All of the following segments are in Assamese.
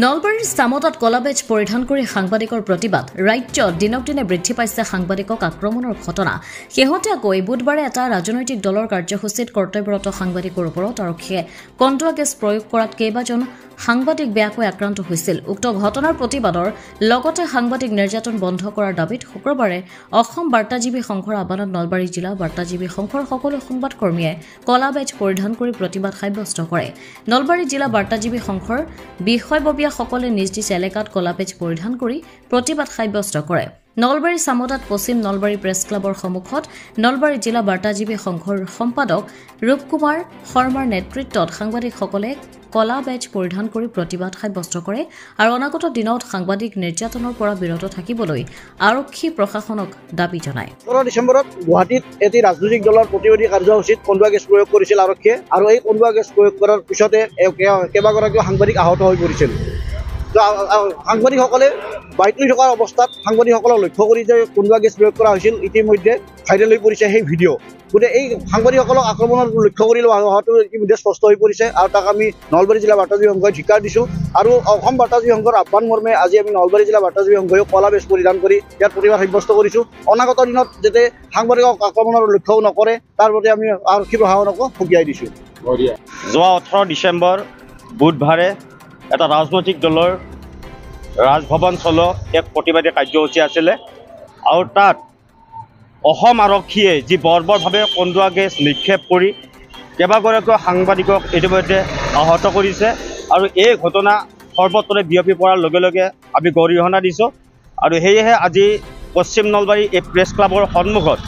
নলবাৰীৰ চামতাত কলাবেজ পৰিধান কৰি সাংবাদিকৰ প্ৰতিবাদ ৰাজ্যত দিনক দিনে বৃদ্ধি পাইছে সাংবাদিকক আক্ৰমণৰ ঘটনা শেহতীয়াকৈ বুধবাৰে এটা ৰাজনৈতিক দলৰ কাৰ্যসূচীত কৰ্তব্যৰত সাংবাদিকৰ ওপৰত আৰক্ষীয়ে কণ্টুৱা গেছ প্ৰয়োগ কৰাত কেইবাজন সাংবাদিক বেয়াকৈ আক্ৰান্ত হৈছিল উক্ত ঘটনাৰ প্ৰতিবাদৰ লগতে সাংবাদিক নিৰ্যাতন বন্ধ কৰাৰ দাবীত শুক্ৰবাৰে অসম বাৰ্তাজীৱী সংঘৰ আহ্বানত নলবাৰী জিলা বাৰ্তাজীৱী সংঘৰ সকলো সংবাদকৰ্মীয়ে কলাবেজ পৰিধান কৰি প্ৰতিবাদ সাব্যস্ত কৰে নলবাৰী জিলা বাৰ্তাজীৱী সংঘৰ বিষয়ববীয়াসকলে নিজ নিজ এলেকাত কলাবেজ পৰিধান কৰি প্ৰতিবাদ সাব্যস্ত কৰে নলবাৰী চামতাত পশ্চিম নলবাৰী প্ৰেছ ক্লাবৰ সন্মুখত নলবাৰী জিলা বাৰ্তাজীৱী সংঘৰ সম্পাদক ৰূপকুমাৰ শৰ্মাৰ নেতৃত্বত সাংবাদিকসকলে কলাবেজ পৰিধান কৰি প্ৰতিবাদ সাব্যস্ত কৰে আৰু অনাগত দিনত সাংবাদিক নিৰ্যাতনৰ পৰা বিৰত থাকিবলৈ আৰক্ষী প্ৰশাসনক দাবী জনায় ১৭ ডিচেম্বৰত গুৱাহাটীত এটি ৰাজনৈতিক দলৰ প্ৰতিৰোধী কাৰ্যসূচীত কণ্টুৱা গেছ প্ৰয়োগ কৰিছিল আৰক্ষীয়ে আৰু এই কণ্টুৱা গেছ প্ৰয়োগ কৰাৰ পিছতে কেইবাগৰাকীও সাংবাদিক আহত হৈ পৰিছিল সাংবাদিকসকলে বাইক লৈ থকাৰ অৱস্থাত সাংবাদিকসকলক লক্ষ্য কৰি যে কণ্টুৱা গেছ প্ৰয়োগ কৰা হৈছিল ইতিমধ্যে ভাইৰেল হৈ পৰিছে সেই ভিডিঅ' গতিকে এই সাংবাদিকসকলক আক্ৰমণৰ লক্ষ্য কৰি লোৱা হোৱাটো ইতিমধ্যে স্পষ্ট হৈ পৰিছে আৰু তাক আমি নলবাৰী জিলা বাৰ্তাজীৱী সংঘই ধিক্কাৰ দিছোঁ আৰু অসম বাৰ্তাজীৱী সংঘৰ আহ্বান মৰ্মে আজি আমি নলবাৰী জিলা বাৰ্তাজীৱী সংঘইও কলাবেজ পৰিধান কৰি ইয়াত প্ৰতিবাদ সাব্যস্ত কৰিছোঁ অনাগত দিনত যাতে সাংবাদিকক আক্ৰমণৰ লক্ষ্যও নকৰে তাৰ প্ৰতি আমি আৰক্ষী প্ৰশাসনকো সকীয়াই দিছোঁ যোৱা 18 ডিচেম্বৰ বুধবাৰে এটা ৰাজনৈতিক দলৰ ৰাজভৱন চলোৱা এক প্ৰতিবাদী কাৰ্যসূচী আছিলে আৰু তাত অসম আৰক্ষীয়ে যি বৰ্বৰভাৱে কণ্টুৱা গেছ নিক্ষেপ কৰি কেইবাগৰাকীও সাংবাদিকক ইতিমধ্যে আহত কৰিছে আৰু এই ঘটনা সৰ্বত্ৰে বিয়পি পৰাৰ লগে লগে আমি গৰিহণা দিছোঁ আৰু সেয়েহে আজি পশ্চিম নলবাৰী এই প্ৰেছ ক্লাবৰ সন্মুখত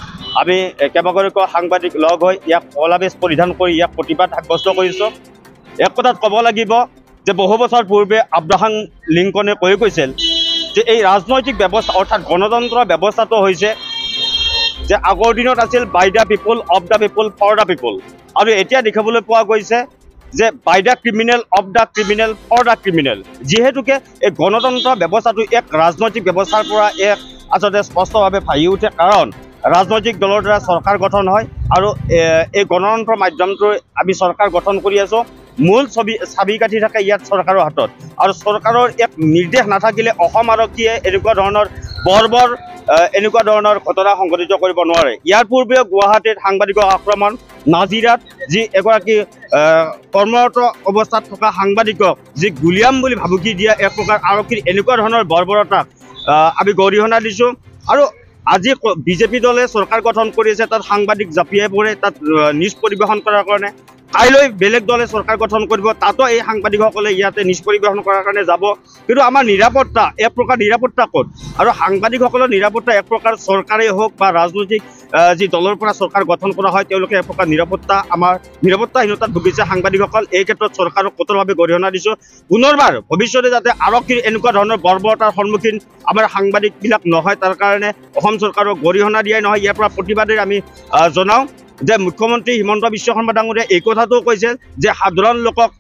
আমি কেইবাগৰাকীও সাংবাদিক লগ হৈ ইয়াক কলাবেজ পৰিধান কৰি ইয়াক প্ৰতিবাদ সাব্যস্ত কৰিছোঁ এক কথাত ক'ব লাগিব যে বহু বছৰ পূৰ্বে আব্ৰাহাম লিংকনে কৈ কৈছিল যে এই ৰাজনৈতিক ব্যৱস্থা অৰ্থাৎ গণতন্ত্ৰ ব্যৱস্থাটো হৈছে যে আগৰ দিনত আছিল by the people of the people for the people আৰু এতিয়া দেখিবলৈ পোৱা গৈছে যে by the criminal of the criminal for the criminal যিহেতুকে এই গণতন্ত্ৰ ব্যৱস্থাটো এক ৰাজনৈতিক ব্যৱস্থাৰ পৰা এক আচলতে স্পষ্টভাৱে ভাহি উঠে কাৰণ ৰাজনৈতিক দলৰ দ্বাৰা চৰকাৰ গঠন হয় আৰু এই গণতন্ত্ৰৰ মাধ্যমটোৰ আমি চৰকাৰ গঠন কৰি আছোঁ মূল চাবিকাঠি থাকে ইয়াত চৰকাৰৰ হাতত আৰু চৰকাৰৰ এক নিৰ্দেশ নাথাকিলে অসম আৰক্ষীয়ে এনেকুৱা ধৰণৰ ঘটনা সংঘটিত কৰিব নোৱাৰে ইয়াৰ পূৰ্বে গুৱাহাটীত সাংবাদিকৰ আক্ৰমণ নাজিৰাত যি এগৰাকী কৰ্মৰত অৱস্থাত থকা সাংবাদিকক যি গুলিয়াম বুলি ভাবুকি দিয়া এক প্ৰকাৰ আৰক্ষীৰ এনেকুৱা ধৰণৰ বৰ্বৰতাক আমি গৰিহণা দিছোঁ আৰু আজি বিজেপি দলে চৰকাৰ গঠন কৰিছে তাত সাংবাদিক জাপিয়াই পৰে তাত নিউজ পৰিৱেশন কৰাৰ কাৰণে কাইলৈ বেলেগ দলে চৰকাৰ গঠন কৰিব তাতো এই সাংবাদিকসকলে ইয়াতে নিউজ পৰিৱেশন কৰাৰ কাৰণে যাব কিন্তু আমাৰ নিৰাপত্তা এক প্ৰকাৰ নিৰাপত্তা ক'ত আৰু সাংবাদিকসকলৰ নিৰাপত্তা এক প্ৰকাৰ চৰকাৰেই হওক বা ৰাজনৈতিক যি দলৰ পৰা চৰকাৰ গঠন কৰা হয় তেওঁলোকে এক প্ৰকাৰ নিৰাপত্তাহীনতাত ভুগিছে সাংবাদিকসকল এই ক্ষেত্ৰত চৰকাৰক কঠোৰভাৱে গৰিহণা দিছোঁ পুনৰবাৰ ভৱিষ্যতে যাতে আৰক্ষীৰ এনেকুৱা ধৰণৰ বৰ্বৰতাৰ সন্মুখীন আমাৰ সাংবাদিকবিলাক নহয় তাৰ কাৰণে অসম চৰকাৰক গৰিহণা দিয়াই নহয় ইয়াৰ পৰা প্ৰতিবাদেৰে আমি জনাওঁ যে মুখ্যমন্ত্ৰী হিমন্ত বিশ্ব শৰ্মা ডাঙৰীয়াই এই কথাটো কৈছে যে সাধাৰণ লোকক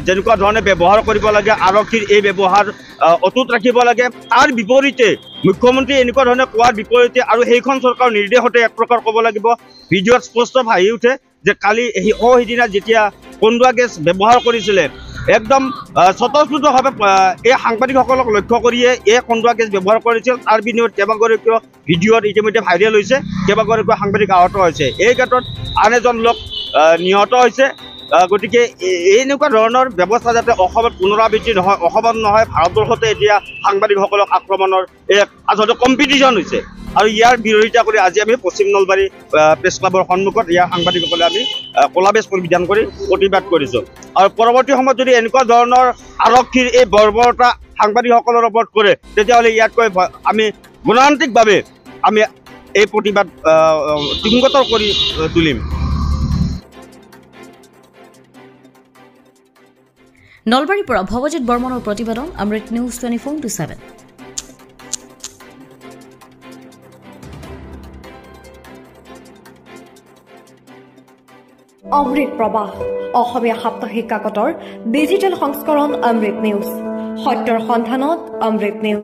যেনেকুৱা ধৰণে ব্যৱহাৰ কৰিব লাগে আৰক্ষীৰ এই ব্যৱহাৰ অটুট ৰাখিব লাগে তাৰ বিপৰীতে মুখ্যমন্ত্ৰী এনেকুৱা ধৰণে কোৱাৰ বিপৰীতে আৰু সেইখন চৰকাৰৰ নিৰ্দেশতে এক প্ৰকাৰ ক'ব লাগিব ভিডিঅ'ত স্পষ্ট ভাহি উঠে যে কালি সিদিনা যেতিয়া কণ্টুৱা গেছ ব্যৱহাৰ কৰিছিলে একদম স্বতঃস্ফূৰ্তভাৱে এই সাংবাদিকসকলক লক্ষ্য কৰিয়ে এই কণ্টুৱা গেছ ব্যৱহাৰ কৰিছিল তাৰ বিনিময়ত কেইবাগৰাকীও ভিডিঅ'ত ইতিমধ্যে ভাইৰেল হৈছে কেইবাগৰাকীও সাংবাদিক আহত হৈছে এই ক্ষেত্ৰত আন এজন লোক নিহত হৈছে গতিকে এনেকুৱা ধৰণৰ ব্যৱস্থা যাতে অসমত পুনৰাবৃত্তি নহয় অসমত নহয় ভাৰতবৰ্ষতে এতিয়া সাংবাদিকসকলক আক্ৰমণৰ এক আচলতে কম্পিটিশ্যন হৈছে আৰু ইয়াৰ বিৰোধিতা কৰি আজি আমি পশ্চিম নলবাৰী প্ৰেছ ক্লাবৰ সন্মুখত ইয়াৰ সাংবাদিকসকলে আমি কলাবেজ পৰিধান কৰি প্ৰতিবাদ কৰিছোঁ আৰু পৰৱৰ্তী সময়ত যদি এনেকুৱা ধৰণৰ আৰক্ষীৰ এই বৰ্বৰতা সাংবাদিকসকলৰ ওপৰত কৰে তেতিয়াহ'লে ইয়াতকৈ আমি গণতান্ত্ৰিকভাৱে আমি এই প্ৰতিবাদ তীব্ৰতৰ কৰি তুলিম নলবাৰীৰ পৰা ভৱজিৎ বৰ্মনৰ প্ৰতিবেদন অমৃত নিউজ 24/7 অমৃত প্ৰবাহ অসমীয়া সাপ্তাহিক কাকতৰ ডিজিটেল সংস্কৰণ অমৃত নিউজ সত্যৰ সন্ধানত অমৃত নিউজ